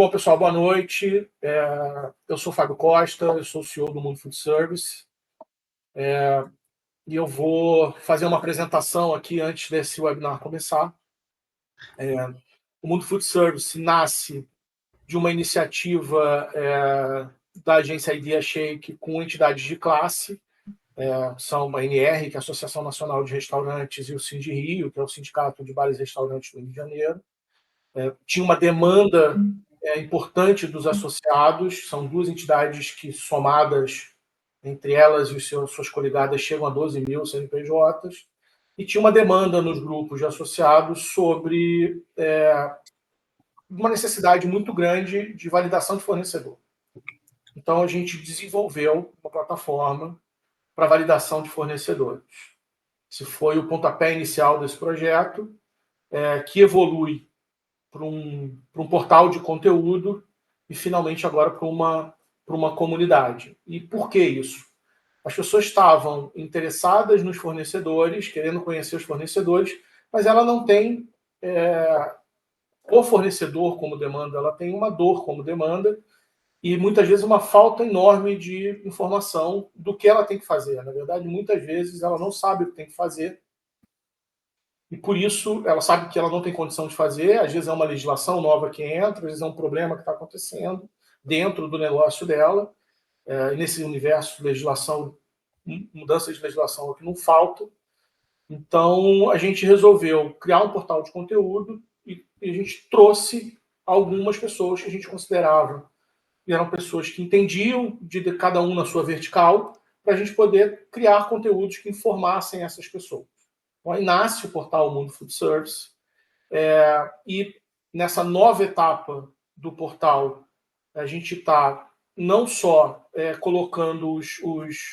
Bom, pessoal, boa noite. Eu sou Fábio Costa, eu sou o CEO do Mundo Food Service. E eu vou fazer uma apresentação aqui antes desse webinar começar. O Mundo Food Service nasce de uma iniciativa da agência Idea Shake com entidades de classe. São a ANR, que é a Associação Nacional de Restaurantes, e o Sindirio, que é o Sindicato de Bares e Restaurantes do Rio de Janeiro. Tinha uma demanda importante dos associados, são duas entidades que, somadas entre elas e suas coligadas, chegam a 12 mil CNPJs, e tinha uma demanda nos grupos de associados sobre uma necessidade muito grande de validação de fornecedor. Então, a gente desenvolveu uma plataforma para validação de fornecedores. Esse foi o pontapé inicial desse projeto, que evolui para um portal de conteúdo e, finalmente, agora para uma comunidade. E por que isso? As pessoas estavam interessadas nos fornecedores, querendo conhecer os fornecedores, mas ela não tem o fornecedor como demanda, ela tem uma dor como demanda e, muitas vezes, uma falta enorme de informação do que ela tem que fazer. Na verdade, muitas vezes, ela não sabe o que tem que fazer, e por isso ela sabe que ela não tem condição de fazer. Às vezes é uma legislação nova que entra, às vezes é um problema que está acontecendo dentro do negócio dela. E nesse universo de legislação, mudança de legislação é que não falta. Então a gente resolveu criar um portal de conteúdo e a gente trouxe algumas pessoas que a gente considerava que eram pessoas que entendiam de cada um na sua vertical, para a gente poder criar conteúdos que informassem essas pessoas. Então, aí nasce o portal Mundo Food Service, e nessa nova etapa do portal, a gente está não só colocando os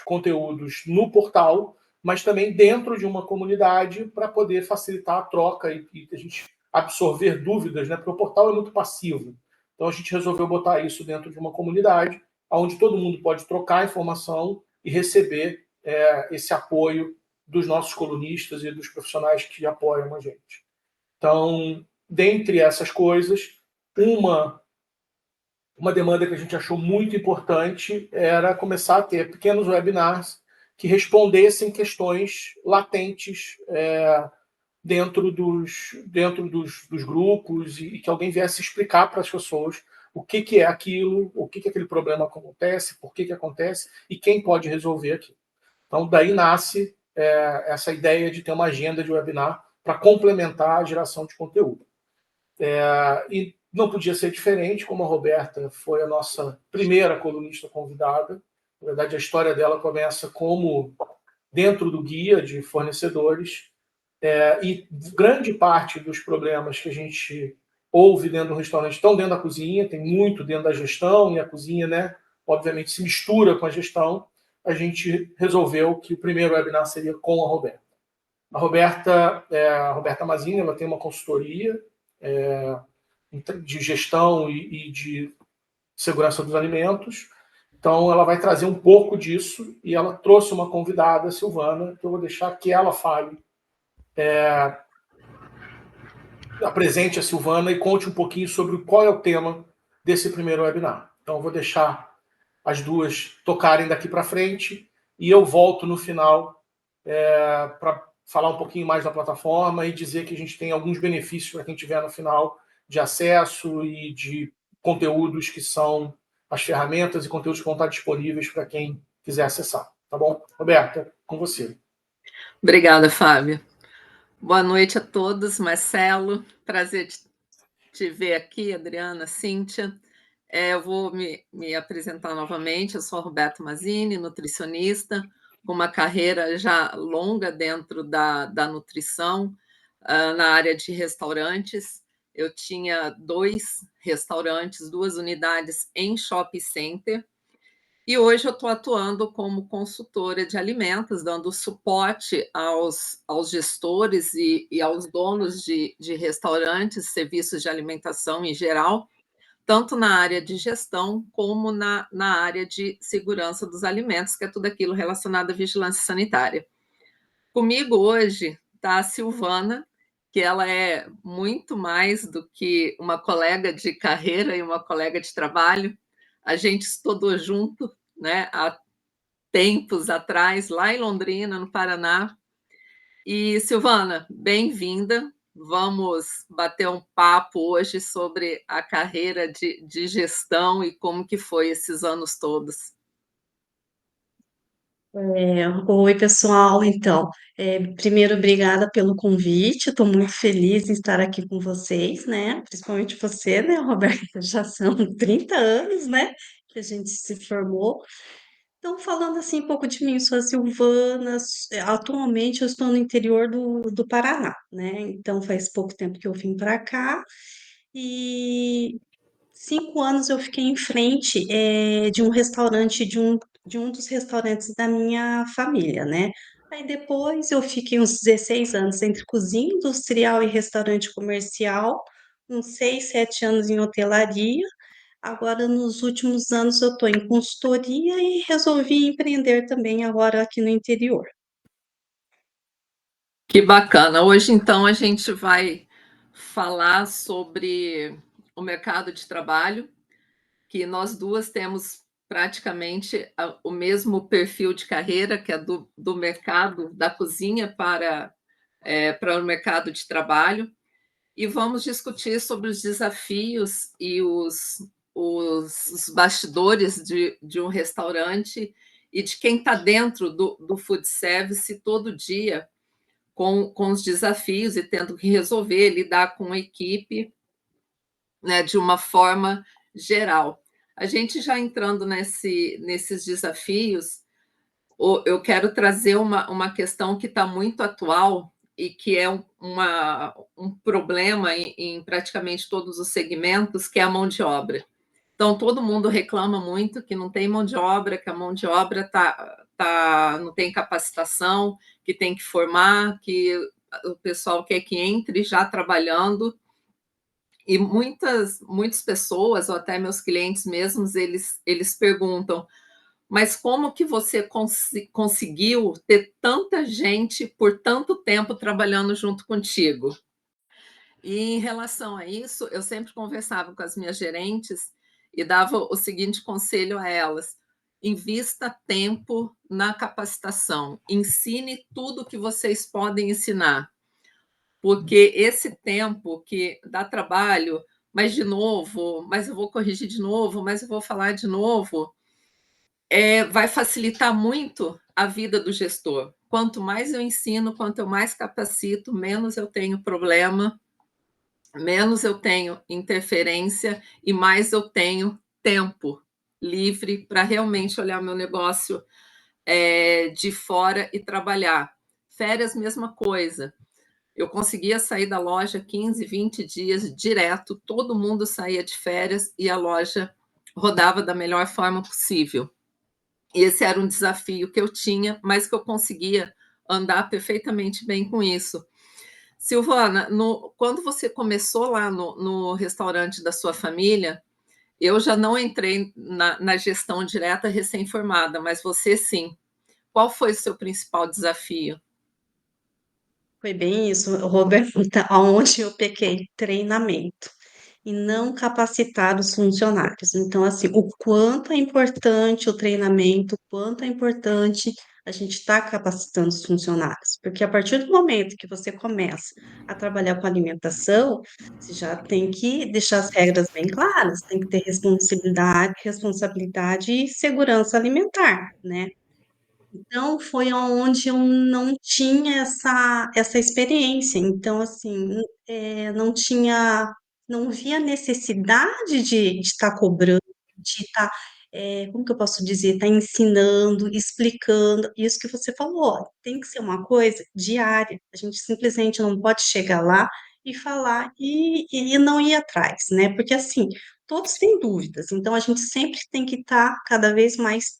conteúdos no portal, mas também dentro de uma comunidade para poder facilitar a troca e a gente absorver dúvidas, né? Porque o portal é muito passivo. Então a gente resolveu botar isso dentro de uma comunidade, onde todo mundo pode trocar informação e receber esse apoio dos nossos colunistas e dos profissionais que apoiam a gente. Então, dentre essas coisas, uma demanda que a gente achou muito importante era começar a ter pequenos webinars que respondessem questões latentes dentro dos grupos, e que alguém viesse explicar para as pessoas o que é aquilo, o que aquele problema acontece, por que acontece e quem pode resolver aquilo. Então, daí nasce essa ideia de ter uma agenda de webinar para complementar a geração de conteúdo. E não podia ser diferente, como a Roberta foi a nossa primeira colunista convidada. Na verdade, a história dela começa como dentro do guia de fornecedores, e grande parte dos problemas que a gente ouve dentro do restaurante estão dentro da cozinha, tem muito dentro da gestão, e a cozinha, né, obviamente, se mistura com a gestão. A gente resolveu que o primeiro webinar seria com a Roberta. A Roberta Mazini, ela tem uma consultoria de gestão e de segurança dos alimentos, então ela vai trazer um pouco disso, e ela trouxe uma convidada, Silvana, que eu vou deixar que ela fale, apresente a Silvana e conte um pouquinho sobre qual é o tema desse primeiro webinar. Então eu vou deixar as duas tocarem daqui para frente, e eu volto no final para falar um pouquinho mais da plataforma e dizer que a gente tem alguns benefícios para quem estiver no final, de acesso e de conteúdos que são as ferramentas e conteúdos que vão estar disponíveis para quem quiser acessar. Tá bom? Roberta, com você. Obrigada, Fábio. Boa noite a todos. Marcelo, prazer de te ver aqui. Adriana, Cíntia. Eu vou me apresentar novamente. Eu sou a Roberta Mazini, nutricionista, com uma carreira já longa dentro da nutrição, na área de restaurantes. Eu tinha 2 restaurantes, 2 unidades em shopping center, e hoje eu estou atuando como consultora de alimentos, dando suporte aos gestores e aos donos de restaurantes, serviços de alimentação em geral, tanto na área de gestão como na área de segurança dos alimentos, que é tudo aquilo relacionado à vigilância sanitária. Comigo hoje está a Silvana, que ela é muito mais do que uma colega de carreira e uma colega de trabalho. A gente estudou junto, né, há tempos atrás, lá em Londrina, no Paraná. E, Silvana, bem-vinda. Vamos bater um papo hoje sobre a carreira de gestão e como que foi esses anos todos. Oi, pessoal. Então, primeiro, obrigada pelo convite. Estou muito feliz em estar aqui com vocês, né? Principalmente você, né, Roberta? Já são 30 anos, né, que a gente se formou. Então, falando assim um pouco de mim, sou a Silvana. Atualmente eu estou no interior do Paraná, né? Então, faz pouco tempo que eu vim para cá e 5 anos eu fiquei em frente, de um restaurante, de um dos restaurantes da minha família, né? Aí depois eu fiquei uns 16 anos entre cozinha industrial e restaurante comercial, uns 6, 7 anos em hotelaria. Agora, nos últimos anos, eu estou em consultoria e resolvi empreender também agora aqui no interior. Que bacana. Hoje, então, a gente vai falar sobre o mercado de trabalho, que nós duas temos praticamente o mesmo perfil de carreira, que é do mercado da cozinha para o mercado de trabalho, e vamos discutir sobre os desafios e os bastidores de um restaurante e de quem está dentro do food service todo dia com os desafios e tendo que resolver, lidar com a equipe, né, de uma forma geral. A gente já entrando nesses desafios, eu quero trazer uma questão que está muito atual e que é um problema em praticamente todos os segmentos, que é a mão de obra. Então, todo mundo reclama muito que não tem mão de obra, que a mão de obra não tem capacitação, que tem que formar, que o pessoal quer que entre já trabalhando. E muitas pessoas, ou até meus clientes mesmos, eles perguntam: mas como que você conseguiu ter tanta gente por tanto tempo trabalhando junto contigo? E em relação a isso, eu sempre conversava com as minhas gerentes e dava o seguinte conselho a elas: invista tempo na capacitação, ensine tudo que vocês podem ensinar, porque esse tempo que dá trabalho, mas de novo, mas eu vou corrigir de novo, mas eu vou falar de novo, vai facilitar muito a vida do gestor. Quanto mais eu ensino, quanto eu mais capacito, menos eu tenho problema, menos eu tenho interferência e mais eu tenho tempo livre para realmente olhar meu negócio de fora e trabalhar. Férias, mesma coisa. Eu conseguia sair da loja 15, 20 dias direto, todo mundo saía de férias e a loja rodava da melhor forma possível. E esse era um desafio que eu tinha, mas que eu conseguia andar perfeitamente bem com isso. Silvana, quando você começou lá no restaurante da sua família, eu já não entrei na gestão direta recém-formada, mas você sim. Qual foi o seu principal desafio? Foi bem isso, Roberta, aonde eu pequei? Treinamento. E não capacitar os funcionários. Então, assim, o quanto é importante o treinamento, o quanto é importante a gente estar capacitando os funcionários, porque a partir do momento que você começa a trabalhar com alimentação, você já tem que deixar as regras bem claras, tem que ter responsabilidade e segurança alimentar, né? Então, foi onde eu não tinha essa experiência. Então, assim, não tinha, não via necessidade de estar cobrando, de estar, como que eu posso dizer, estar ensinando, explicando. Isso que você falou, ó, tem que ser uma coisa diária. A gente simplesmente não pode chegar lá e falar e não ir atrás, né? Porque, assim, todos têm dúvidas. Então, a gente sempre tem que estar cada vez mais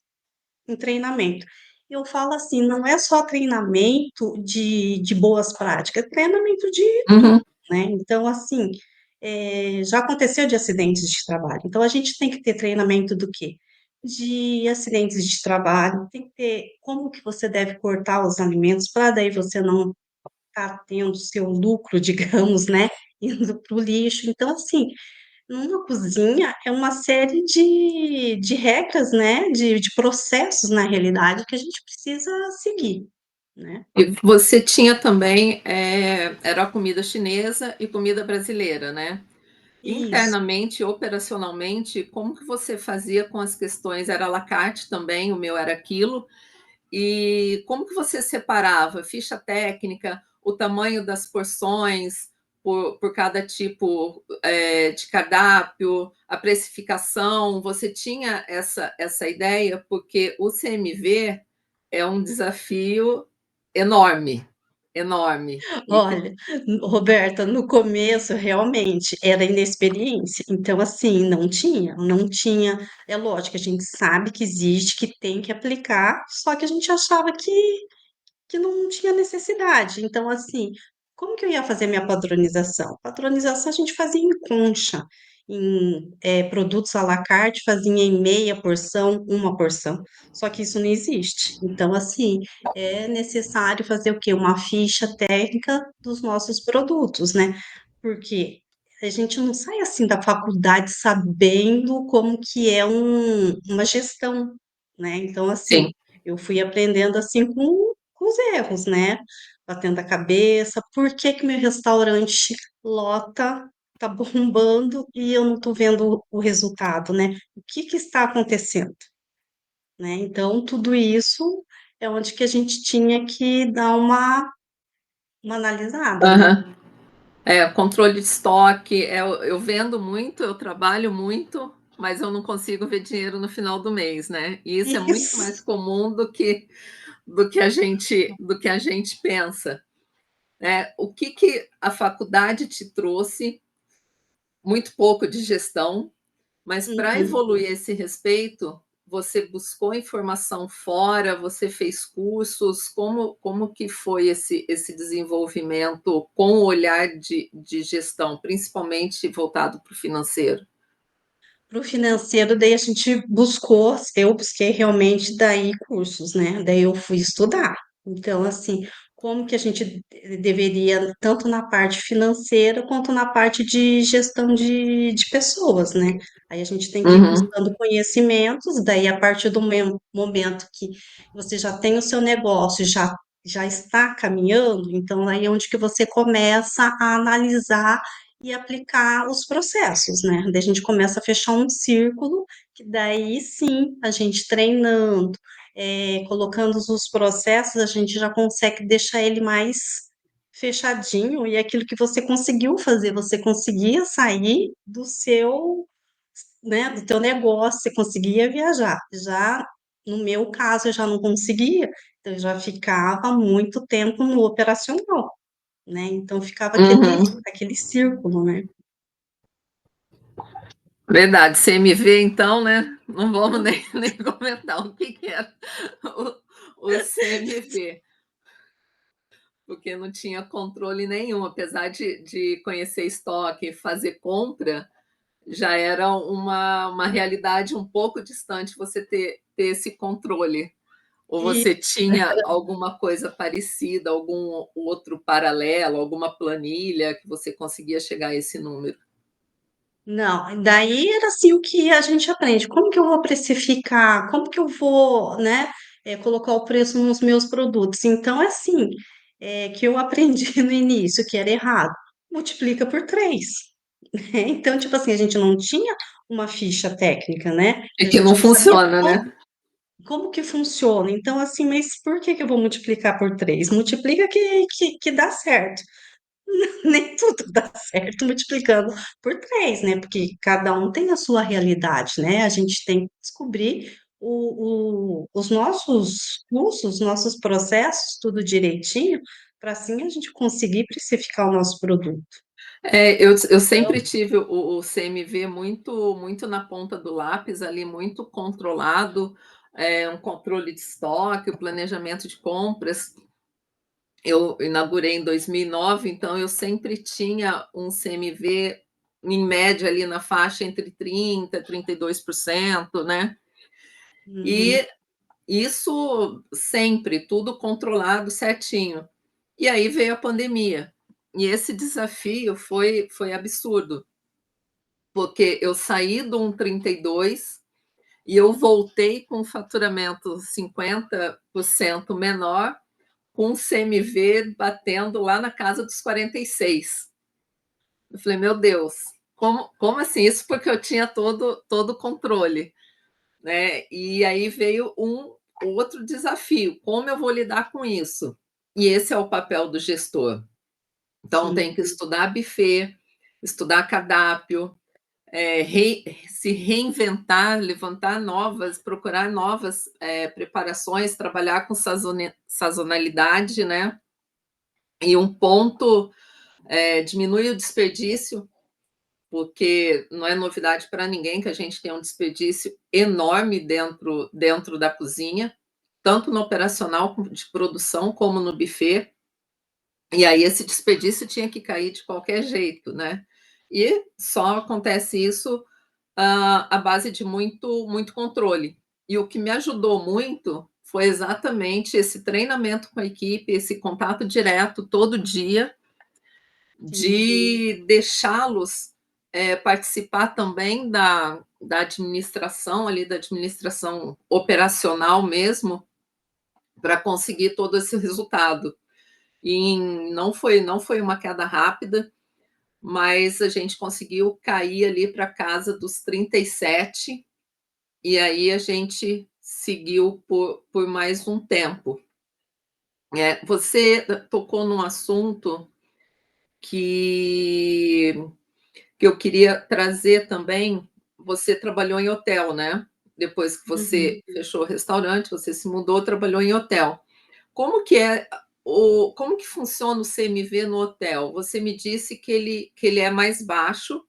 em treinamento. Eu falo assim, não é só treinamento de boas práticas, é treinamento de tudo, Uhum. né? Então, assim, já aconteceu de acidentes de trabalho. Então, a gente tem que ter treinamento do quê? De acidentes de trabalho, tem que ter como que você deve cortar os alimentos para daí você não está tendo seu lucro, digamos, né, indo para o lixo. Então, assim, numa cozinha é uma série de regras, né, de processos, na realidade, que a gente precisa seguir, né. E você tinha também, era a comida chinesa e comida brasileira, né? Isso. Internamente, operacionalmente, como que você fazia com as questões? Era à la carte também, o meu era quilo, e como que você separava ficha técnica, o tamanho das porções por cada tipo de cardápio, a precificação? Você tinha essa ideia? Porque o CMV é um desafio enorme, enorme. E Olha, Roberta, no começo realmente era inexperiência, então assim, não tinha, é lógico, a gente sabe que existe, que tem que aplicar, só que a gente achava que não tinha necessidade. Então, assim, como que eu ia fazer minha padronização? Padronização a gente fazia em concha, em produtos à la carte, fazia em meia porção, uma porção. Só que isso não existe. Então, assim, é necessário fazer o quê? Uma ficha técnica dos nossos produtos, né? Porque a gente não sai assim da faculdade sabendo como que é uma gestão, né? Então, assim, sim. eu fui aprendendo assim com os erros, né? Batendo a cabeça, por que que meu restaurante lota, tá bombando e eu não tô vendo o resultado, né? O que que está acontecendo, né? Então, tudo isso é onde que a gente tinha que dar uma analisada, né? Aham. Controle de estoque, eu vendo muito, eu trabalho muito, mas eu não consigo ver dinheiro no final do mês, né? E isso é muito Isso. mais comum do que a gente pensa, né? O que que a faculdade te trouxe? Muito pouco de gestão, mas para Uhum. evoluir esse respeito, você buscou informação fora, você fez cursos, como que foi esse desenvolvimento com o olhar de gestão, principalmente voltado para o financeiro? Para o financeiro, daí a gente buscou, eu busquei realmente daí cursos, né? Daí eu fui estudar. Então, assim, como que a gente deveria, tanto na parte financeira quanto na parte de gestão de pessoas, né? Aí a gente tem que ir Uhum, buscando conhecimentos, daí a partir do momento que você já tem o seu negócio, já está caminhando, então aí é onde que você começa a analisar e aplicar os processos, né? Daí a gente começa a fechar um círculo, que daí sim, a gente treinando, colocando os processos, a gente já consegue deixar ele mais fechadinho, e aquilo que você conseguiu fazer, você conseguia sair do seu, né, do teu negócio, você conseguia viajar. Já no meu caso, eu já não conseguia, então eu já ficava muito tempo no operacional, né? Então ficava uhum. aquele círculo, né? Verdade, CMV, então, né? Não vamos nem comentar o que era o CMV, porque não tinha controle nenhum, apesar de conhecer estoque, fazer compra, já era uma realidade um pouco distante você ter esse controle. Ou E você tinha alguma coisa parecida, algum outro paralelo, alguma planilha que você conseguia chegar a esse número? não, daí era assim o que a gente aprende. Como que eu vou precificar? Como que eu vou, né, colocar o preço nos meus produtos? Então, é assim, que eu aprendi no início, que era errado. Multiplica por 3. Então, tipo assim, a gente não tinha uma ficha técnica, né? E A que gente não não sabia funciona, né? como que funciona. Então, assim, mas por que que eu vou multiplicar por 3? Multiplica que dá certo. Nem tudo dá certo multiplicando por 3, né? Porque cada um tem a sua realidade, né? A gente tem que descobrir os nossos cursos, nossos processos, tudo direitinho, para assim a gente conseguir precificar o nosso produto. Eu sempre tive o CMV muito na ponta do lápis ali, muito controlado, um controle de estoque, o planejamento de compras. Eu inaugurei em 2009, então eu sempre tinha um CMV em média ali na faixa entre 30% e 32%, né? Uhum. E isso sempre, tudo controlado certinho. E aí veio a pandemia. E esse desafio foi absurdo, porque eu saí do 1,32 e eu voltei com um faturamento 50% menor, com um CMV batendo lá na casa dos 46. Eu falei, meu Deus, como assim? Isso porque eu tinha todo o controle, né? E aí veio um outro desafio, como eu vou lidar com isso? E esse é o papel do gestor. Então, tem Sim. que estudar buffet, estudar cardápio, se reinventar, levantar novas, procurar novas preparações, trabalhar com sazonalidade, né? E um ponto, diminui o desperdício, porque não é novidade para ninguém que a gente tem um desperdício enorme dentro da cozinha, tanto no operacional de produção como no buffet. E aí esse desperdício tinha que cair de qualquer jeito, né? E só acontece isso à base de muito controle. E o que me ajudou muito foi exatamente esse treinamento com a equipe, esse contato direto todo dia, de deixá-los participar também da administração ali, da administração operacional mesmo, para conseguir todo esse resultado. E não foi uma queda rápida, mas a gente conseguiu cair ali para casa dos 37, e aí a gente seguiu por mais um tempo. Você tocou num assunto que eu queria trazer também. Você trabalhou em hotel, né? Depois que você fechou o restaurante, você se mudou, trabalhou em hotel. Como que é como que funciona o CMV no hotel? Você me disse que ele é mais baixo,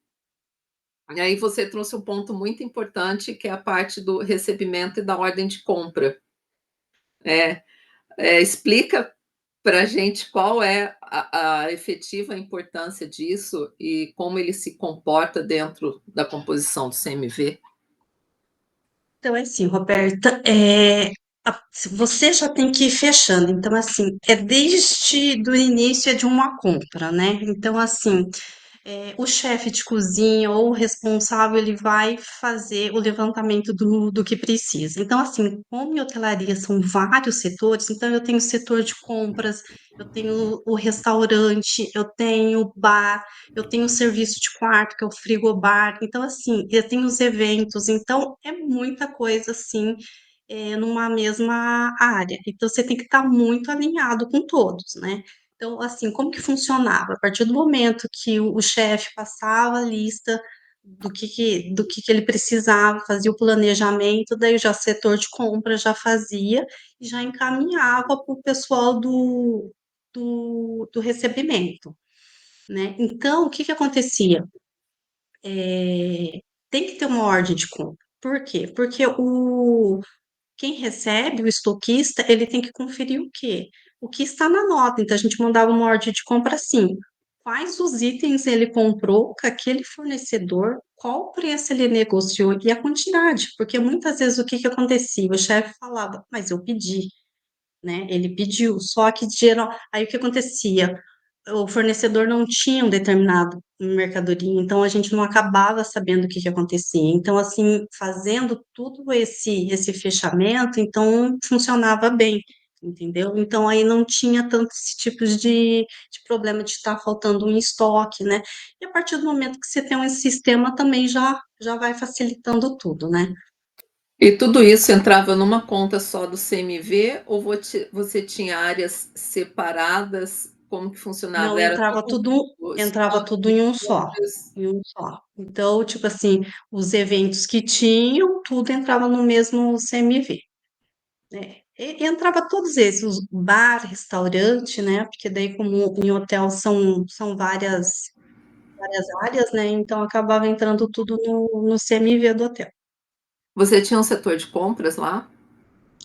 e aí você trouxe um ponto muito importante, que é a parte do recebimento e da ordem de compra. Explica para a gente qual é a efetiva importância disso e como ele se comporta dentro da composição do CMV. Então, é assim, Roberta, você já tem que ir fechando. Então, assim, é desde do início de uma compra, né? Então, assim, o chefe de cozinha ou o responsável, ele vai fazer o levantamento do que precisa. Então, assim, como em hotelaria são vários setores, então eu tenho o setor de compras, eu tenho o restaurante, eu tenho o bar, eu tenho o serviço de quarto, que é o frigobar. Então, assim, eu tenho os eventos. Então, é muita coisa, assim, numa mesma área. Então, você tem que estar muito alinhado com todos, né? Então, assim, como que funcionava? A partir do momento que o chefe passava a lista do que ele precisava, fazia o planejamento, daí já o setor de compra já fazia e já encaminhava para o pessoal do recebimento, né? Então, o que que acontecia? Tem que ter uma ordem de compra. Por quê? Porque quem recebe, o estoquista, ele tem que conferir o quê? O que está na nota. Então, a gente mandava uma ordem de compra assim: quais os itens ele comprou com aquele fornecedor, qual preço ele negociou e a quantidade. Porque muitas vezes o que que acontecia? O chefe falava, mas eu pedi, né? Ele pediu, só que geral. Aí o que acontecia? O fornecedor não tinha um determinado mercadoria, então a gente não acabava sabendo o que que acontecia. Então, assim, fazendo tudo esse fechamento, então funcionava bem, entendeu? Então aí não tinha tanto esse tipo de problema de estar faltando um estoque, né? E a partir do momento que você tem um sistema também já vai facilitando tudo, né? E tudo isso entrava numa conta só do CMV ou você tinha áreas separadas? Como que funcionava? Não, Era tudo entrava estoque tudo de em um só, compras? em um só. Então, tipo assim, os eventos que tinham, tudo entrava no mesmo CMV, né? E entrava todos esses, os bar, restaurante, né? Porque daí, como em hotel são várias áreas, né? Então acabava entrando tudo no CMV do hotel. Você tinha um setor de compras lá?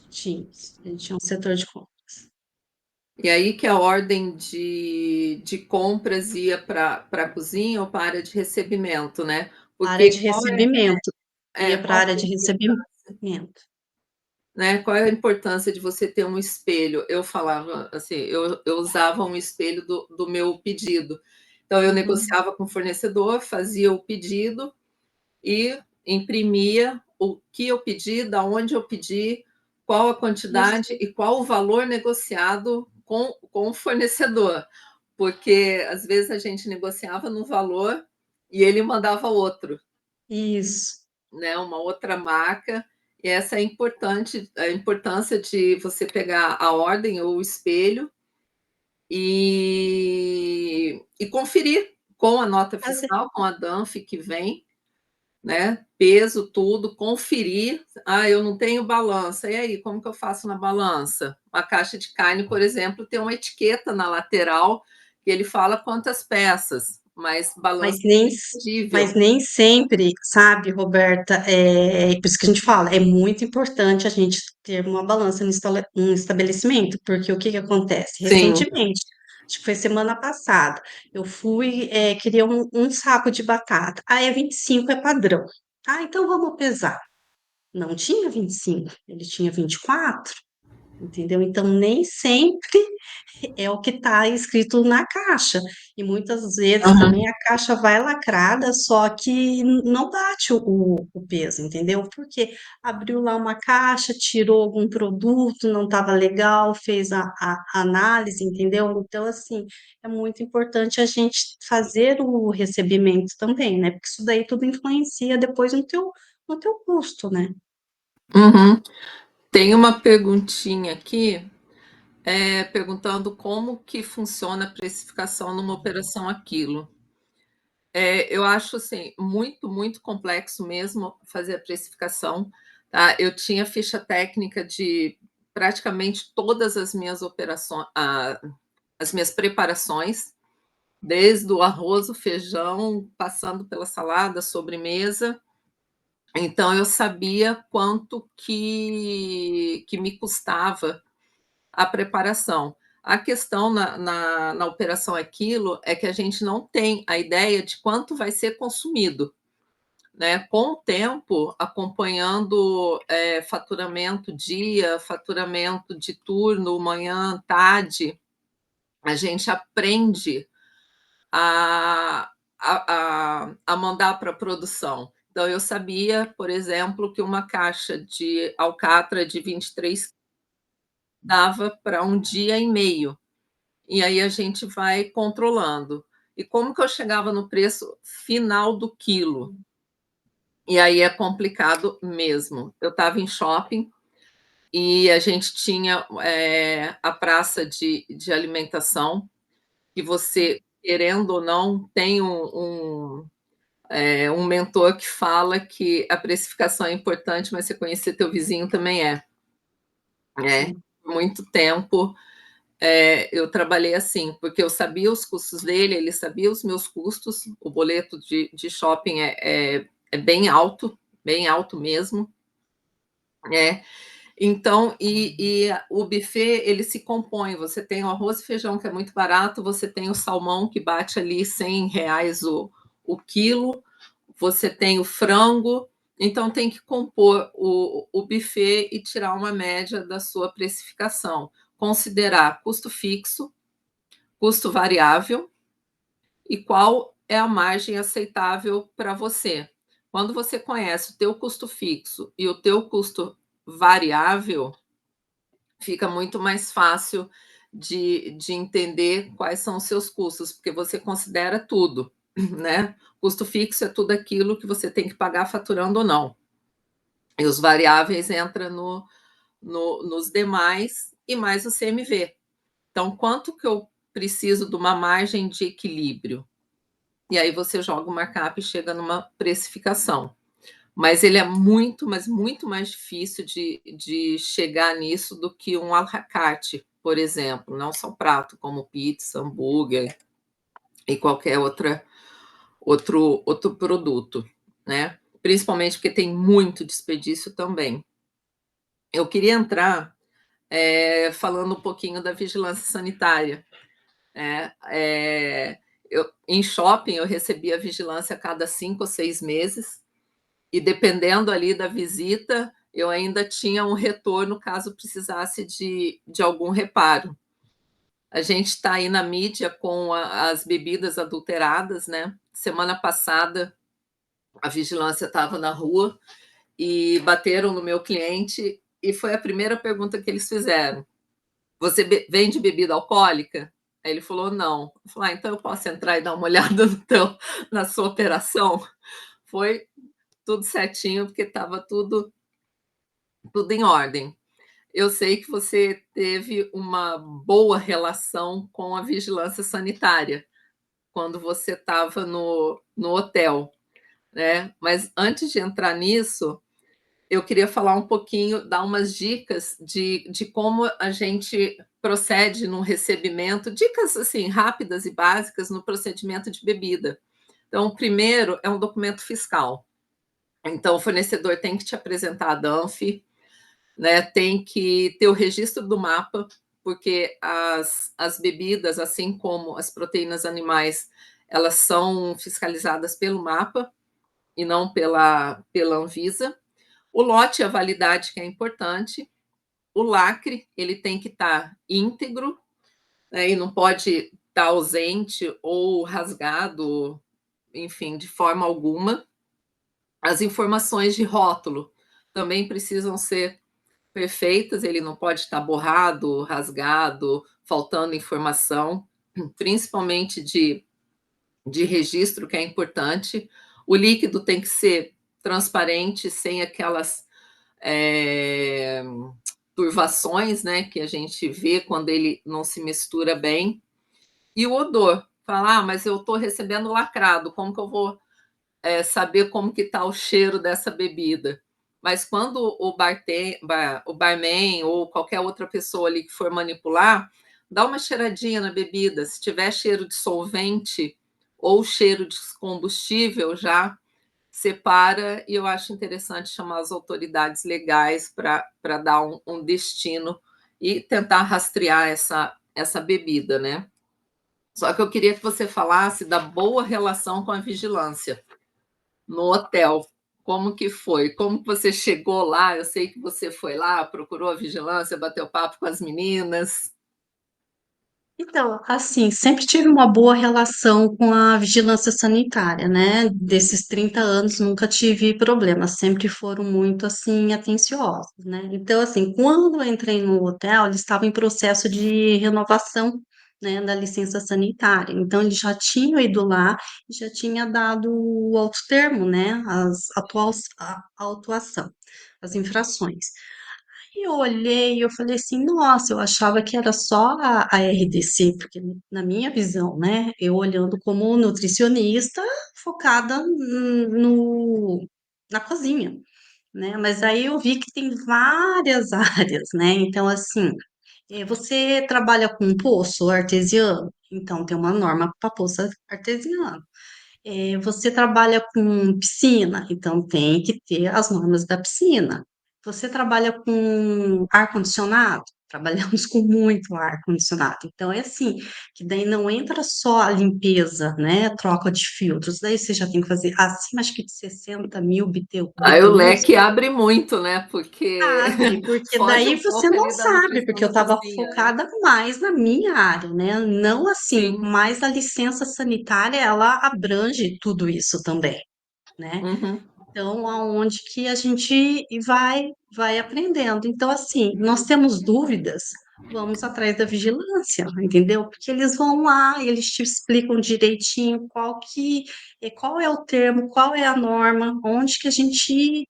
Tinha, a gente tinha um setor de compra. E aí que a ordem de compras ia para a cozinha ou para a área de recebimento, né? A área Porque de recebimento, ia para a qual área que é de a importância? recebimento. né? Qual é a importância de você ter um espelho? Eu falava assim, eu usava um espelho do meu pedido. Então, eu negociava com o fornecedor, fazia o pedido e imprimia o que eu pedi, da onde eu pedi, qual a quantidade Isso. e qual o valor negociado com o fornecedor. Porque, às vezes, a gente negociava no valor e ele mandava outro, Isso. né? Uma outra marca. E essa é importante, a importância de você pegar a ordem ou o espelho e conferir com a nota Fazer fiscal, com a DANF que vem, né? Peso, tudo, conferir. Ah, eu não tenho balança. E aí, como que eu faço na balança? Uma caixa de carne, por exemplo, tem uma etiqueta na lateral que ele fala quantas peças, mas Mas balança nem, é imperdível. mas nem sempre, sabe, Roberta, por isso que a gente fala, é muito importante a gente ter uma balança no estabelecimento, porque o que que acontece? Sim. Recentemente, acho que foi semana passada, eu fui, queria um saco de batata. Ah, é 25, é padrão. Ah, então vamos pesar. Não tinha 25, ele tinha 24, entendeu? Então, nem sempre é o que está escrito na caixa. E muitas vezes Uhum. também a caixa vai lacrada, só que não bate o peso, entendeu? Porque abriu lá uma caixa, tirou algum produto, não estava legal, fez a análise, entendeu? Então, assim, é muito importante a gente fazer o recebimento também, né? Porque isso daí tudo influencia depois no teu custo, né? Uhum. Tem uma perguntinha aqui, perguntando como que funciona a precificação numa operação a quilo. Eu acho assim, muito, muito complexo mesmo fazer a precificação. Tá? Eu tinha ficha técnica de praticamente todas as minhas operações, as minhas preparações, desde o arroz, o feijão, passando pela salada, sobremesa. Então, eu sabia quanto que me custava a preparação. A questão na operação Aquilo é que a gente não tem a ideia de quanto vai ser consumido, né? Com o tempo, acompanhando faturamento dia, faturamento de turno, manhã, tarde, a gente aprende a, a mandar para a produção. Então, eu sabia, por exemplo, que uma caixa de alcatra de 23 dava para um dia e meio. E aí a gente vai controlando. E como que eu chegava no preço final do quilo? E aí é complicado mesmo. Eu estava em shopping e a gente tinha a praça de alimentação, que você, querendo ou não, tem um mentor que fala que a precificação é importante, mas você conhecer teu vizinho também é. Sim. Por muito tempo eu trabalhei assim, porque eu sabia os custos dele, ele sabia os meus custos, o boleto de shopping é bem alto mesmo, né? Então, e o buffet, ele se compõe, você tem o arroz e feijão, que é muito barato, você tem o salmão, que bate ali R$ 100 o quilo, você tem o frango, então tem que compor o buffet e tirar uma média da sua precificação. Considerar custo fixo, custo variável e qual é a margem aceitável para você. Quando você conhece o teu custo fixo e o teu custo variável, fica muito mais fácil de entender quais são os seus custos, porque você considera tudo, né? Custo fixo é tudo aquilo que você tem que pagar faturando ou não. E os variáveis entram nos demais e mais o CMV. Então, quanto que eu preciso de uma margem de equilíbrio? E aí você joga o markup e chega numa precificação. Mas ele é muito, mas muito mais difícil de chegar nisso do que um à la carte, por exemplo. Não só prato, como pizza, hambúrguer e qualquer outro produto, né? Principalmente porque tem muito desperdício também. Eu queria entrar falando um pouquinho da vigilância sanitária. Em shopping, eu recebia vigilância a cada 5 ou 6 meses, e dependendo ali da visita, eu ainda tinha um retorno caso precisasse de algum reparo. A gente está aí na mídia com as bebidas adulteradas, né? Semana passada, a vigilância estava na rua e bateram no meu cliente e foi a primeira pergunta que eles fizeram. Você vende bebida alcoólica? Aí ele falou, não. Eu falei, então eu posso entrar e dar uma olhada na sua operação? Foi tudo certinho, porque estava tudo em ordem. Eu sei que você teve uma boa relação com a vigilância sanitária quando você estava no hotel, né? Mas antes de entrar nisso, eu queria falar um pouquinho, dar umas dicas de como a gente procede no recebimento, dicas assim rápidas e básicas no procedimento de bebida. Então, o primeiro é um documento fiscal. Então, o fornecedor tem que te apresentar a DANF, né? Tem que ter o registro do mapa, porque as bebidas, assim como as proteínas animais, elas são fiscalizadas pelo mapa e não pela Anvisa. O lote e a validade, que é importante. O lacre, ele tem que estar íntegro, né, e não pode estar ausente ou rasgado, enfim, de forma alguma. As informações de rótulo também precisam ser perfeitas, ele não pode estar borrado, rasgado, faltando informação, principalmente de registro, que é importante. O líquido tem que ser transparente, sem aquelas turvações, né, que a gente vê quando ele não se mistura bem. E o odor, falar, mas eu estou recebendo lacrado, como que eu vou saber como que está o cheiro dessa bebida? Mas quando o barman ou qualquer outra pessoa ali que for manipular, dá uma cheiradinha na bebida. Se tiver cheiro de solvente ou cheiro de combustível, já separa, e eu acho interessante chamar as autoridades legais para dar um destino e tentar rastrear essa bebida, né? Só que eu queria que você falasse da boa relação com a vigilância no hotel. Como que foi? Como que você chegou lá? Eu sei que você foi lá, procurou a vigilância, bateu papo com as meninas. Então, assim, sempre tive uma boa relação com a vigilância sanitária, né? Desses 30 anos nunca tive problemas, sempre foram muito, assim, atenciosos, né? Então, assim, quando eu entrei no hotel, eles estavam em processo de renovação, né, da licença sanitária. Então, eles já tinham ido lá e já tinha dado o alto termo, né? A autuação, as infrações. E eu olhei e eu falei assim, nossa, eu achava que era só a RDC, porque na minha visão, né, eu olhando como nutricionista focada na cozinha, né, mas aí eu vi que tem várias áreas, né, então assim, você trabalha com poço artesiano, então tem uma norma para poço artesiano. Você trabalha com piscina, então tem que ter as normas da piscina. Você trabalha com ar-condicionado? Trabalhamos com muito ar-condicionado. Então, é assim, que daí não entra só a limpeza, né? Troca de filtros, daí você já tem que fazer acima, acho que de 60 mil Aí o BTUs. leque abre muito, né? Porque Sabe, porque foge daí um você pouco não ali da sabe, nutrição porque eu da estava cozinha, né? focada mais na minha área, né? Não assim, Sim. mas a licença sanitária, ela abrange tudo isso também, né? Uhum. Então, aonde que a gente vai aprendendo. Então, assim, nós temos dúvidas, vamos atrás da vigilância, entendeu? Porque eles vão lá, eles te explicam direitinho qual é o termo, qual é a norma, onde que a gente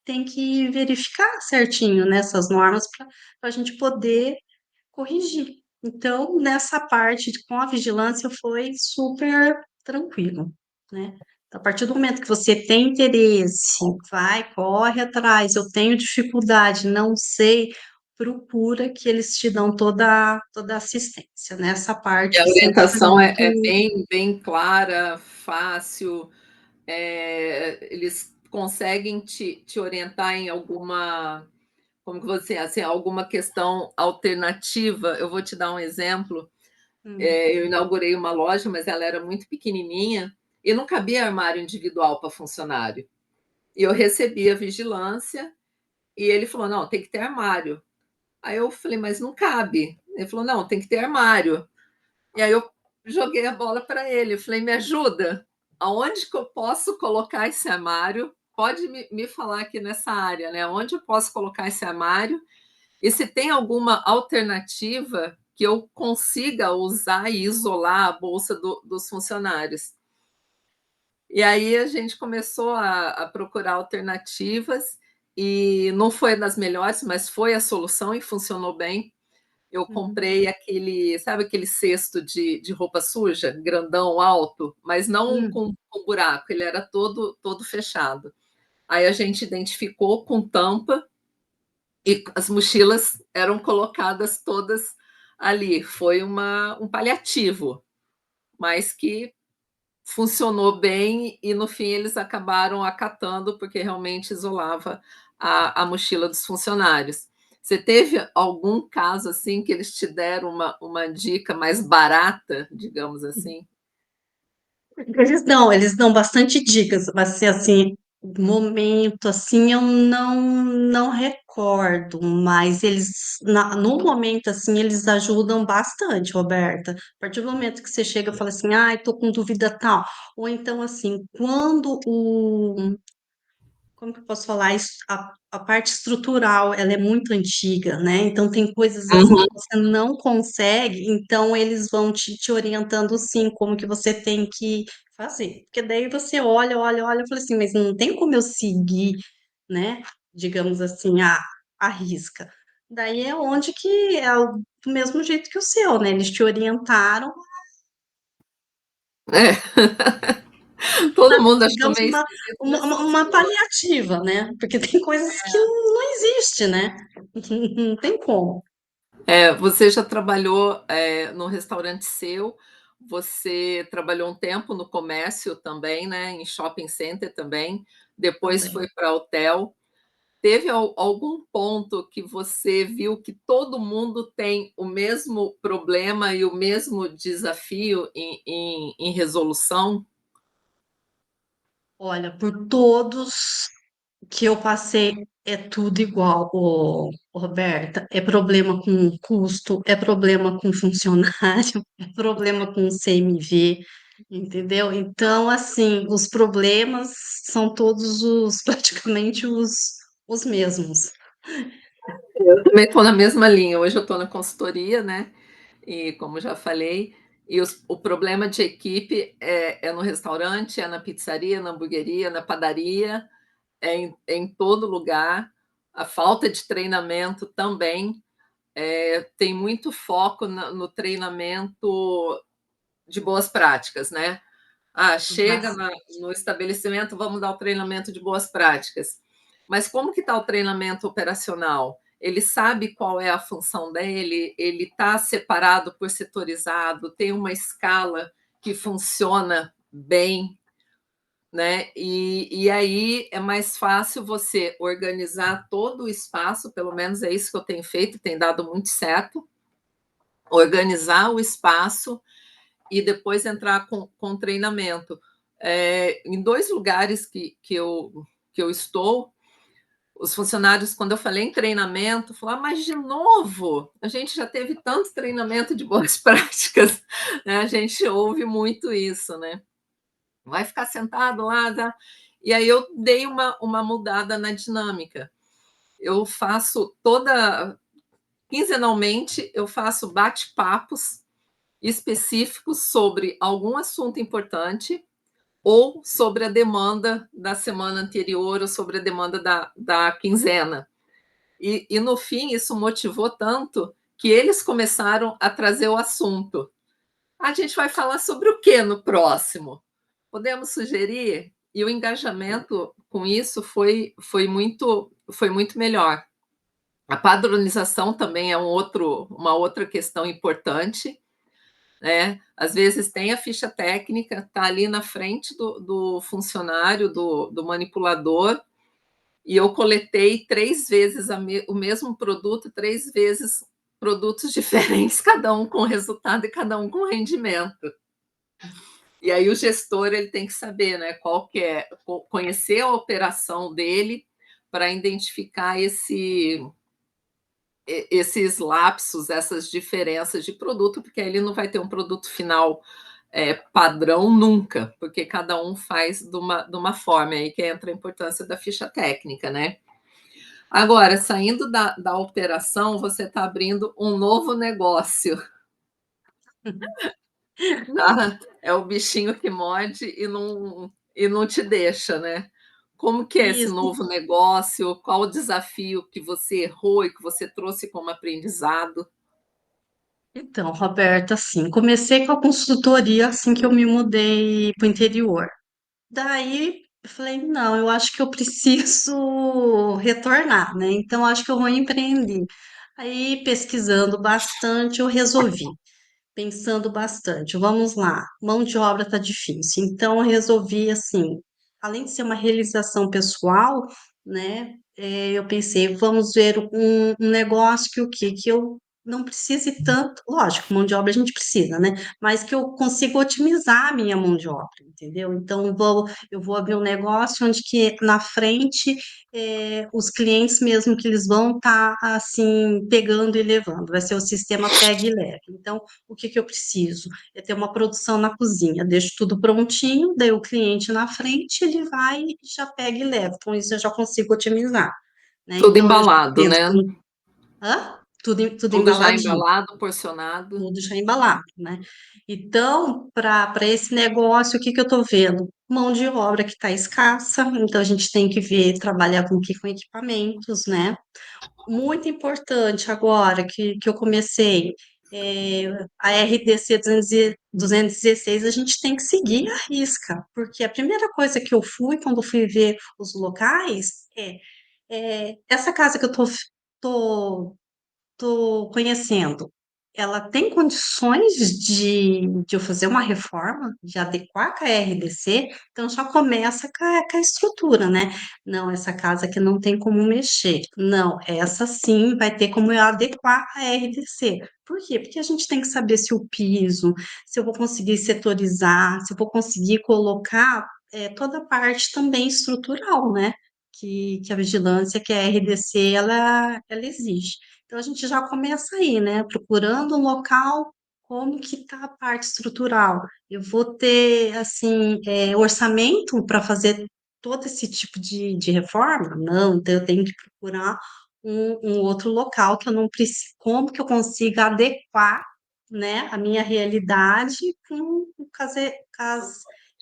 tem que verificar certinho nessas normas para a gente poder corrigir. Então, nessa parte com a vigilância foi super tranquilo, né? A partir do momento que você tem interesse, vai, corre atrás, eu tenho dificuldade, não sei, procura que eles te dão toda a assistência. Nessa E a parte sempre foi orientação é muito. bem clara, fácil. Eles conseguem te orientar em alguma, como que você, assim, alguma questão alternativa. Eu vou te dar um exemplo. Hum, Eu inaugurei uma loja, mas ela era muito pequenininha e não cabia armário individual para funcionário. E eu recebi a vigilância E ele falou, não, tem que ter armário. Aí eu falei, mas não cabe. Ele falou, não, tem que ter armário. E aí eu joguei a bola para ele. Eu falei, me ajuda. Aonde que eu posso colocar esse armário? Pode me falar aqui nessa área, né? Onde eu posso colocar esse armário? E se tem alguma alternativa que eu consiga usar e isolar a bolsa dos funcionários. E aí a gente começou a procurar alternativas e não foi das melhores, mas foi a solução e funcionou bem. Eu comprei aquele, sabe aquele cesto de roupa suja, grandão, alto, mas não com buraco, ele era todo fechado. Aí a gente identificou com tampa e as mochilas eram colocadas todas ali. Foi um paliativo, mas que funcionou bem e no fim eles acabaram acatando porque realmente isolava a mochila dos funcionários. Você teve algum caso assim que eles te deram uma dica mais barata, digamos assim? Eles dão bastante dicas, mas assim, momento assim eu não recordo, mas no momento assim eles ajudam bastante, Roberta. A partir do momento que você chega e fala assim, ai, tô com dúvida tal, ou então assim, quando o como que eu posso falar isso? A parte estrutural, ela é muito antiga, né? Então tem coisas assim que Uhum. você não consegue, então eles vão te orientando sim, como que você tem que fazer. Porque daí você olha e fala assim, mas não tem como eu seguir, né? Digamos assim, a risca. Daí é onde que é do mesmo jeito que o seu, né? Eles te orientaram, É. Todo mundo achou digamos, meio esquisito, uma, mas uma, uma funcionou. paliativa, né? Porque tem coisas que não existe, né? Não tem como. Você já trabalhou no restaurante seu, você trabalhou um tempo no comércio também, né? Em shopping center também, depois Também. foi para hotel. Teve algum ponto que você viu que todo mundo tem o mesmo problema e o mesmo desafio em resolução? Olha, por todos que eu passei, é tudo igual, Roberta. É problema com custo, é problema com funcionário, é problema com CMV, entendeu? Então, assim, os problemas são todos praticamente os mesmos. Eu também estou na mesma linha. Hoje eu estou na consultoria, né? E como já falei, o problema de equipe é no restaurante, é na pizzaria, na hamburgueria, na padaria, é em todo lugar. A falta de treinamento também. Tem muito foco no treinamento de boas práticas, né? Chega no estabelecimento, vamos dar o treinamento de boas práticas. Mas como que está o treinamento operacional? Ele sabe qual é a função dele, ele está separado por setorizado, tem uma escala que funciona bem, né? E aí é mais fácil você organizar todo o espaço, pelo menos é isso que eu tenho feito, tem dado muito certo, organizar o espaço e depois entrar com treinamento. Em dois lugares que eu estou, os funcionários, quando eu falei em treinamento, falaram, mas de novo, a gente já teve tanto treinamento de boas práticas, né? A gente ouve muito isso, né? Vai ficar sentado lá, tá? E aí eu dei uma mudada na dinâmica. Eu faço quinzenalmente, eu faço bate-papos específicos sobre algum assunto importante ou sobre a demanda da semana anterior ou sobre a demanda da quinzena. E no fim, isso motivou tanto que eles começaram a trazer o assunto. A gente vai falar sobre o que no próximo? Podemos sugerir? E o engajamento com isso foi muito melhor. A padronização também é uma outra questão importante, né? Às vezes tem a ficha técnica, está ali na frente do funcionário, do manipulador, e eu coletei 3 vezes o mesmo produto, 3 vezes produtos diferentes, cada um com resultado e cada um com rendimento. E aí o gestor ele tem que saber, né, qual que é, conhecer a operação dele para identificar esses lapsos, essas diferenças de produto, porque aí ele não vai ter um produto final padrão nunca, porque cada um faz de uma forma, aí que entra a importância da ficha técnica, né? Agora, saindo da operação, você está abrindo um novo negócio. Tá? É o bichinho que morde e não te deixa, né? Como que é esse Isso. novo negócio? Qual o desafio que você errou e que você trouxe como aprendizado? Então, Roberta, assim, comecei com a consultoria assim que eu me mudei para o interior. Daí eu falei, não, eu acho que eu preciso retornar, né? Então acho que eu vou empreender. Aí, pesquisando bastante, eu resolvi, pensando bastante. Vamos lá, mão de obra tá difícil. Então eu resolvi assim, além de ser uma realização pessoal, né? Eu pensei, vamos ver um negócio que o quê? Que eu não precise tanto, lógico, mão de obra a gente precisa, né? Mas que eu consiga otimizar a minha mão de obra, entendeu? Então eu vou abrir um negócio onde que na frente os clientes mesmo que eles vão estar assim pegando e levando, vai ser o sistema pega e leva. Então o que que eu preciso? É ter uma produção na cozinha, deixo tudo prontinho, daí o cliente na frente, ele vai e já pega e leva. Com isso eu já consigo otimizar, né? Tudo Então eu já embalado, penso, né? hã? Tudo Tudo já embaladinho, embalado, porcionado. tudo já embalado, né? Então, para esse negócio, o que que eu estou vendo? Mão de obra que está escassa, então a gente tem que ver, trabalhar com o que? Com equipamentos, né? Muito importante agora que eu comecei a RDC 216, a gente tem que seguir a risca, porque a primeira coisa que eu fui, quando eu fui ver os locais, essa casa que eu tô conhecendo, ela tem condições de eu fazer uma reforma, de adequar com a RDC, então já começa com a estrutura, né? Não, essa casa aqui não tem como mexer. Não, essa sim vai ter como eu adequar a RDC. Por quê? Porque a gente tem que saber se o piso, se eu vou conseguir setorizar, se eu vou conseguir colocar toda a parte também estrutural, né? Que a vigilância, que a RDC, ela exige. Então a gente já começa aí, né? Procurando um local, como que está a parte estrutural. Eu vou ter, assim, orçamento para fazer todo esse tipo de reforma? Não, então eu tenho que procurar um outro local que eu não preciso, como que eu consiga adequar, né, a minha realidade com as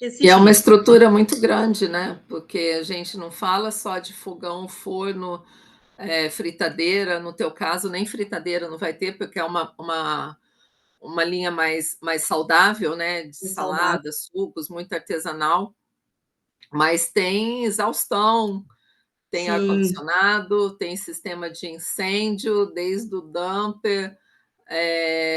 E é uma exigências, né? estrutura muito grande, né? Porque a gente não fala só de fogão, forno, fritadeira. No teu caso, nem fritadeira não vai ter, porque é uma linha mais saudável, né? De Saudável. saladas, sucos, muito artesanal. Mas tem exaustão, tem Sim, ar-condicionado, tem sistema de incêndio, desde o dumper,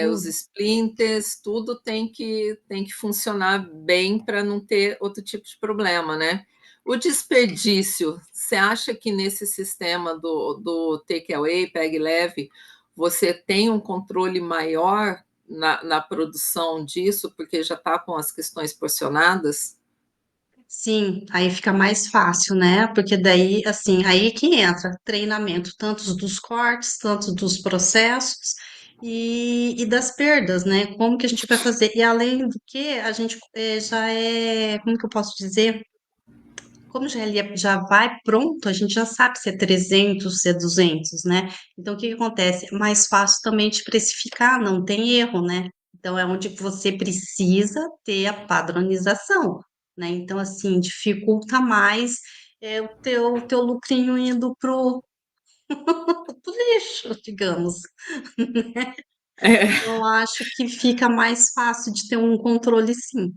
os tudo. splinters, tudo tem que funcionar bem para não ter outro tipo de problema, né? O desperdício, você acha que nesse sistema do takeaway, pegue e leve, você tem um controle maior na produção disso, porque já está com as questões porcionadas? Sim, aí fica mais fácil, né? Porque daí, assim, aí que entra treinamento, tanto dos cortes, tanto dos processos e das perdas, né? Como que a gente vai fazer? E além do que, a gente já como que eu posso dizer? Como já, ele já vai pronto, a gente já sabe se é 300, se é 200, né? Então, o que que acontece? É mais fácil também de precificar, não tem erro, né? Então, é onde você precisa ter a padronização, né? Então, assim, dificulta mais o teu lucrinho indo pro lixo, digamos. É. Eu acho que fica mais fácil de ter um controle, sim.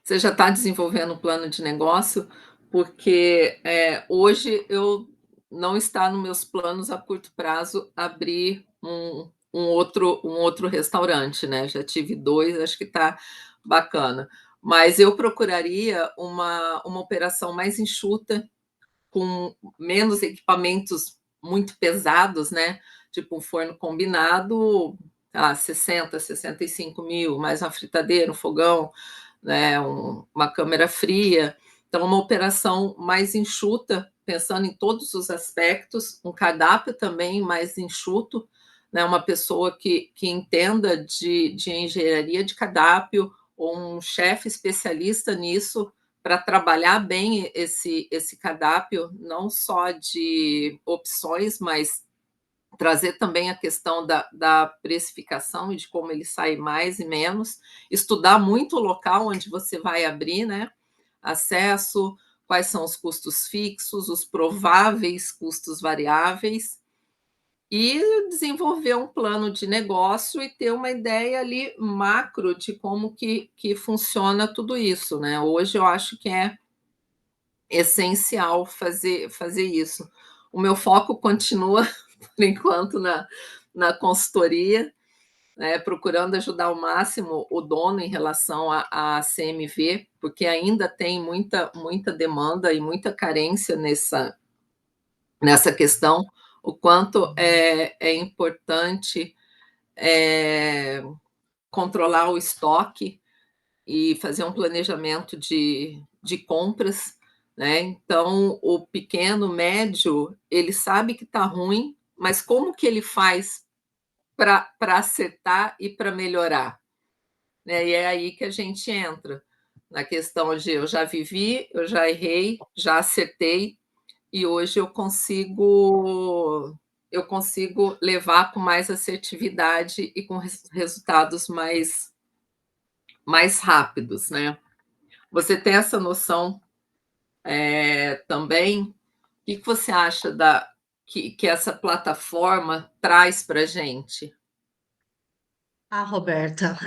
Você já está desenvolvendo um plano de negócio, porque hoje eu não está nos meus planos a curto prazo abrir um outro restaurante, né? Já tive dois, acho que está bacana. Mas eu procuraria uma operação mais enxuta, com menos equipamentos muito pesados, né? Tipo um forno combinado, 65 mil, mais uma fritadeira, um fogão, né? Uma câmera fria. Então, uma operação mais enxuta pensando em todos os aspectos, um cardápio também mais enxuto, né? Uma pessoa que entenda de engenharia de cardápio, ou um chefe especialista nisso, para trabalhar bem esse cardápio, não só de opções, mas trazer também a questão da precificação e de como ele sai mais e menos, estudar muito o local onde você vai abrir, né? Acesso, quais são os custos fixos, os prováveis custos variáveis, e desenvolver um plano de negócio e ter uma ideia ali macro de como que funciona tudo isso, né? Hoje eu acho que é essencial fazer isso. O meu foco continua, por enquanto, na consultoria, né, procurando ajudar ao máximo o dono em relação à CMV, porque ainda tem muita demanda e muita carência nessa questão, o quanto é importante controlar o estoque e fazer um planejamento de compras, né? Então, o pequeno, médio, ele sabe que está ruim, mas como que ele faz para acertar e para melhorar? Né? E é aí que a gente entra, na questão de eu já vivi, eu já errei, já acertei, e hoje eu consigo levar com mais assertividade e com resultados mais rápidos, né? Você tem essa noção também? O que você acha que essa plataforma traz para a gente? Ah, Roberta,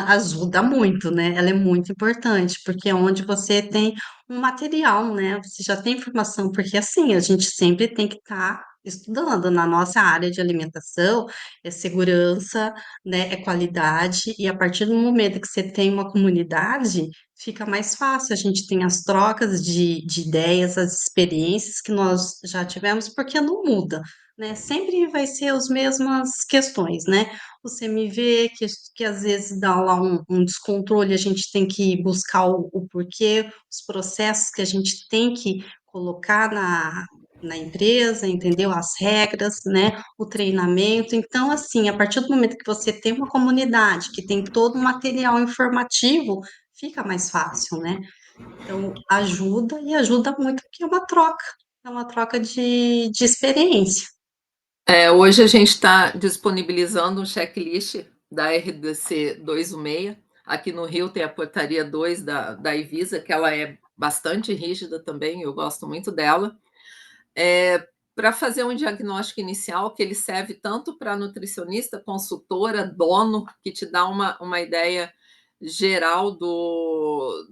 ajuda muito, né? Ela é muito importante, porque é onde você tem um material, né? Você já tem informação, porque assim, a gente sempre tem que estar estudando na nossa área de alimentação, é segurança, né? É qualidade, e a partir do momento que você tem uma comunidade, fica mais fácil, a gente tem as trocas de ideias, as experiências que nós já tivemos, porque não muda, né? Sempre vai ser as mesmas questões, né? O CMV, que às vezes dá lá um descontrole, a gente tem que buscar o porquê, os processos que a gente tem que colocar na empresa, entendeu? As regras, né? O treinamento. Então, assim, a partir do momento que você tem uma comunidade que tem todo o material informativo, fica mais fácil, né? Então, ajuda e ajuda muito, porque é uma troca de experiência. Hoje a gente está disponibilizando um checklist da RDC 216. Aqui no Rio tem a portaria 2 da Ivisa, que ela é bastante rígida também, eu gosto muito dela. Para fazer um diagnóstico inicial, que ele serve tanto para nutricionista, consultora, dono, que te dá uma ideia geral do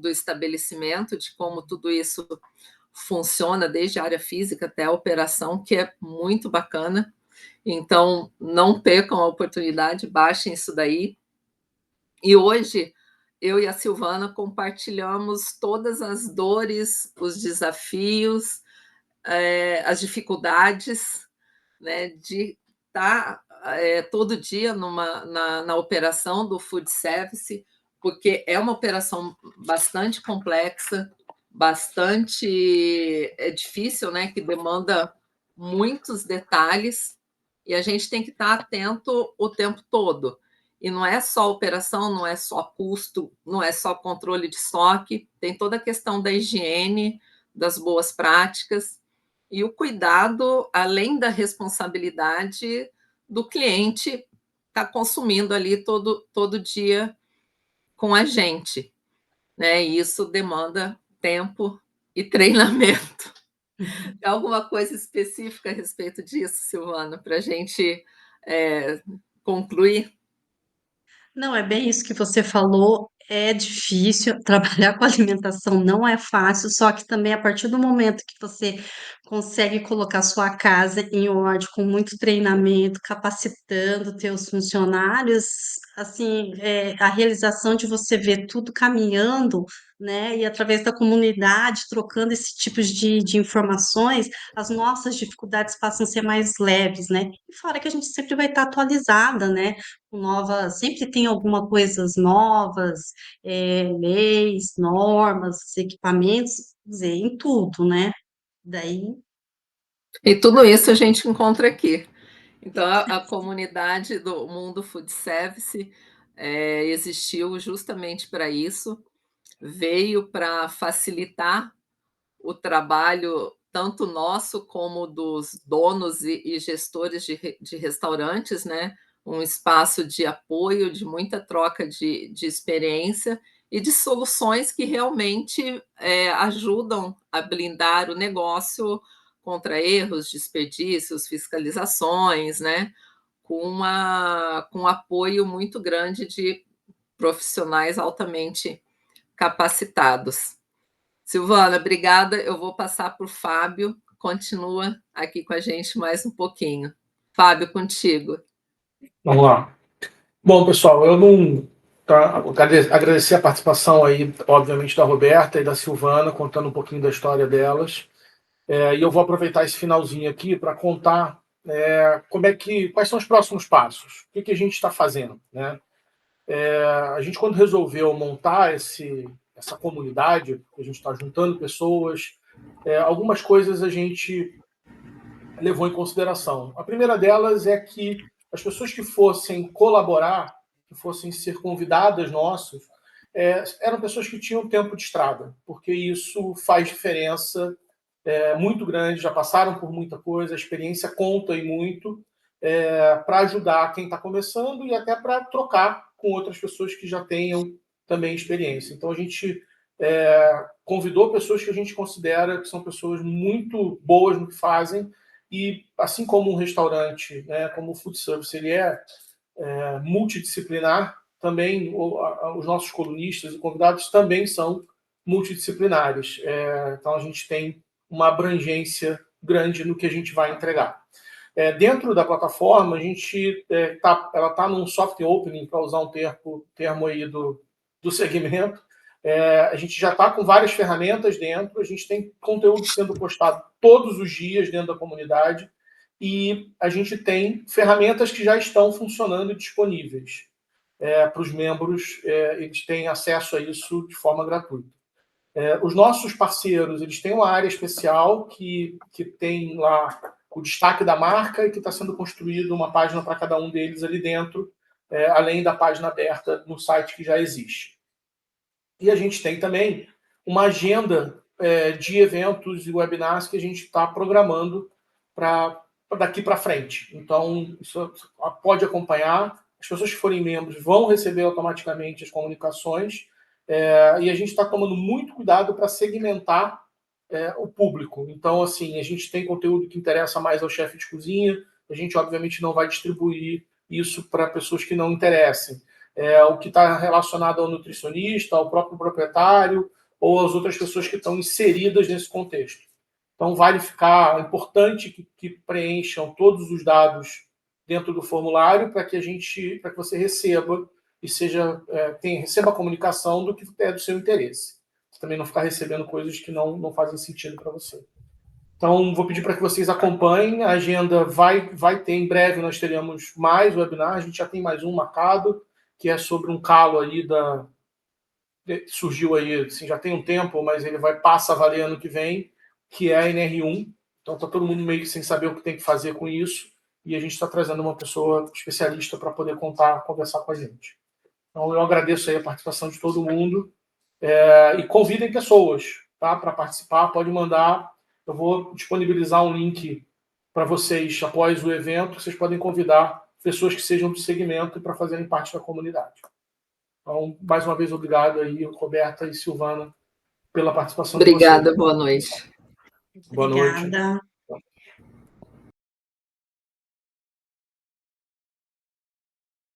estabelecimento, de como tudo isso funciona, desde a área física até a operação, que é muito bacana. Então, não percam a oportunidade, baixem isso daí. E hoje, eu e a Silvana compartilhamos todas as dores, os desafios, as dificuldades, né, de estar todo dia na operação do food service, porque é uma operação bastante complexa, bastante difícil, né, que demanda muitos detalhes, e a gente tem que estar atento o tempo todo. E não é só operação, não é só custo, não é só controle de estoque, tem toda a questão da higiene, das boas práticas, e o cuidado, além da responsabilidade do cliente estar consumindo ali todo dia com a gente, né? E isso demanda tempo e treinamento. Tem alguma coisa específica a respeito disso, Silvana, para a gente concluir? Não, é bem isso que você falou. É difícil, trabalhar com alimentação não é fácil, só que também a partir do momento que você consegue colocar sua casa em ordem, com muito treinamento, capacitando teus funcionários, assim, a realização de você ver tudo caminhando, né, e através da comunidade, trocando esse tipos de informações, as nossas dificuldades passam a ser mais leves, né. E fora que a gente sempre vai estar atualizada, né, com novas sempre tem alguma coisas novas, leis, normas, equipamentos, quer dizer, em tudo, né. Daí E tudo isso a gente encontra aqui. Então, a comunidade do Mundo Food Service existiu justamente para isso, veio para facilitar o trabalho tanto nosso como dos donos e gestores de restaurantes, né? Um espaço de apoio, de muita troca de experiência e de soluções que realmente ajudam a blindar o negócio contra erros, desperdícios, fiscalizações, né? Com um apoio muito grande de profissionais altamente capacitados. Silvana, obrigada. Eu vou passar para o Fábio. Continua aqui com a gente mais um pouquinho. Fábio, contigo. Vamos lá. Bom, pessoal, eu não agradecer a participação aí, obviamente, da Roberta e da Silvana, contando um pouquinho da história delas. E eu vou aproveitar esse finalzinho aqui para contar quais são os próximos passos, o que a gente está fazendo, né? A gente, quando resolveu montar essa comunidade, a gente está juntando pessoas, algumas coisas a gente levou em consideração. A primeira delas é que as pessoas que fossem colaborar, que fossem ser convidadas nossas, eram pessoas que tinham tempo de estrada, porque isso faz diferença muito grande, já passaram por muita coisa, a experiência conta e muito para ajudar quem está começando e até para trocar com outras pessoas que já tenham também experiência. Então, a gente convidou pessoas que a gente considera que são pessoas muito boas no que fazem e, assim como um restaurante, né, como o food service, ele é multidisciplinar, também os nossos colunistas e convidados também são multidisciplinares. Então, a gente tem uma abrangência grande no que a gente vai entregar. Dentro da plataforma, a gente ela está num soft opening, para usar um termo aí do segmento. A gente já está com várias ferramentas dentro, a gente tem conteúdo sendo postado todos os dias dentro da comunidade e a gente tem ferramentas que já estão funcionando e disponíveis para os membros, eles têm acesso a isso de forma gratuita. Os nossos parceiros, eles têm uma área especial que tem lá o destaque da marca e que está sendo construída uma página para cada um deles ali dentro, além da página aberta no site que já existe. E a gente tem também uma agenda de eventos e webinars que a gente está programando para daqui para frente. Então, isso pode acompanhar. As pessoas que forem membros vão receber automaticamente as comunicações e a gente está tomando muito cuidado para segmentar o público. Então, assim, a gente tem conteúdo que interessa mais ao chefe de cozinha, a gente, obviamente, não vai distribuir isso para pessoas que não interessem. O que está relacionado ao nutricionista, ao próprio proprietário ou às outras pessoas que estão inseridas nesse contexto. Então, vale ficar importante que preencham todos os dados dentro do formulário para que você receba e receba a comunicação do que é do seu interesse. Você também não ficar recebendo coisas que não fazem sentido para você. Então, vou pedir para que vocês acompanhem. A agenda vai ter, em breve nós teremos mais webinar. A gente já tem mais um marcado, que é sobre um calo aí surgiu aí, assim, já tem um tempo, mas ele passa a valer ano que vem, que é a NR1. Então, está todo mundo meio que sem saber o que tem que fazer com isso. E a gente está trazendo uma pessoa especialista para poder conversar com a gente. Então, eu agradeço aí a participação de todo mundo e convidem pessoas para participar. Pode mandar. Eu vou disponibilizar um link para vocês após o evento. Vocês podem convidar pessoas que sejam do segmento para fazerem parte da comunidade. Então, mais uma vez, obrigado aí, Roberta e Silvana, pela participação de vocês. Obrigada, boa noite. Boa noite. Obrigada.